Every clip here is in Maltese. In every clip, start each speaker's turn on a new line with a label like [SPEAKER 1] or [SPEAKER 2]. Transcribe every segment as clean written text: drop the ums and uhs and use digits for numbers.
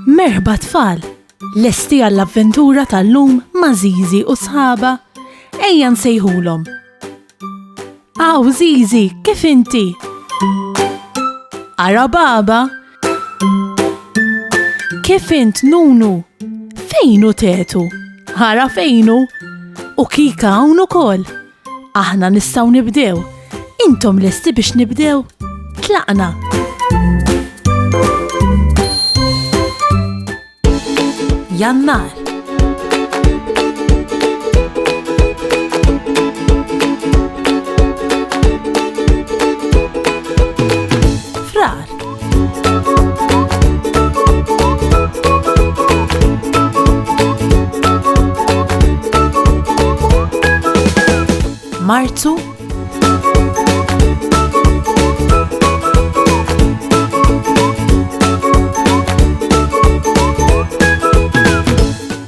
[SPEAKER 1] Merħba tfal, lesti għall-avventura tal-lum ma' Żiżi u sħaba, ejja nsejħulhom. Aw Żiżi, kif inti? Ara baba? Kif int Nunu? Fejnu tetu? Ara fejnu? U kika hawn ukoll. Aħna nistgħu nibdew. Intom lesti biex nibdew? Tlaqna. Jannar. Frar. Marzu.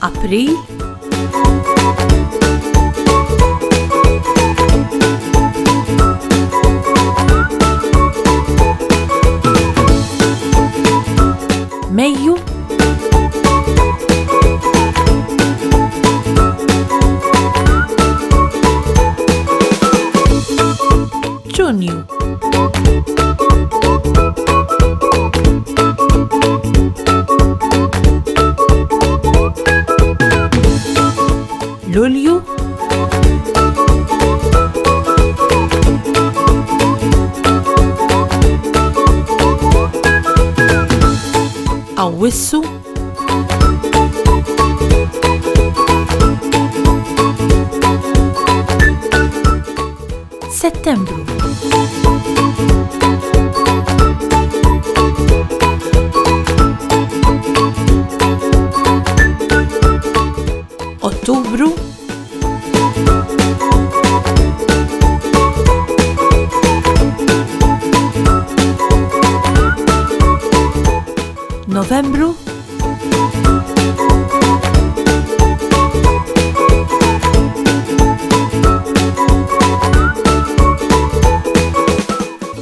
[SPEAKER 1] April. Mejju. Ġunju. Lulju. Awwissu. Settembru. Ottubru. Novembru.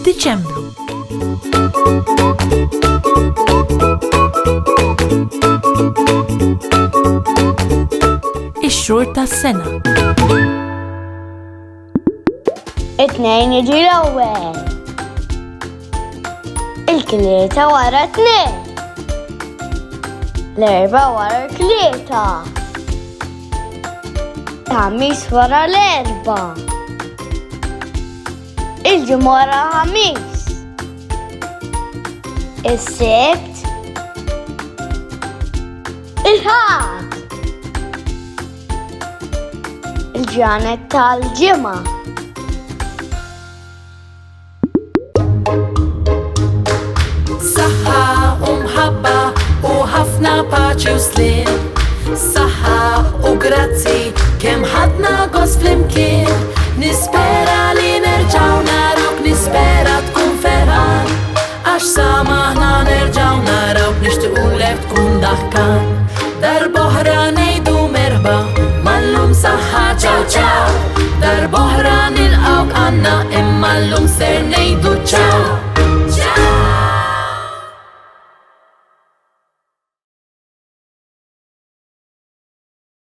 [SPEAKER 1] Diċembru. Ix-xhur tas-sena.
[SPEAKER 2] It-tnejn jiġi l-ewwel. Il-tlieta wara t-tnejn. L-erba' wara l-tlieta. Il-ħamis wara l-erba'. Il-ġimgħa wara l-ħamis. Is-sibt. Il-ħadd. Il-ġranet tal-ġimgħa.
[SPEAKER 3] Saħħa u mħabba u ħafna paċi u slim. Saħħa u grazzi kemm ħadna gost flimkien. Nispera li nerġgħu narawk, nispera tkun ferħan. Għax sama aħna nerġgħu narawk, nixtiequlek tkun daħkan. Darb'oħra ngħidu merħba, mal-lum saħħa ċaw ċaw. Darb'oħra nilqawk għandna imma llum ser ngħidu ċaw.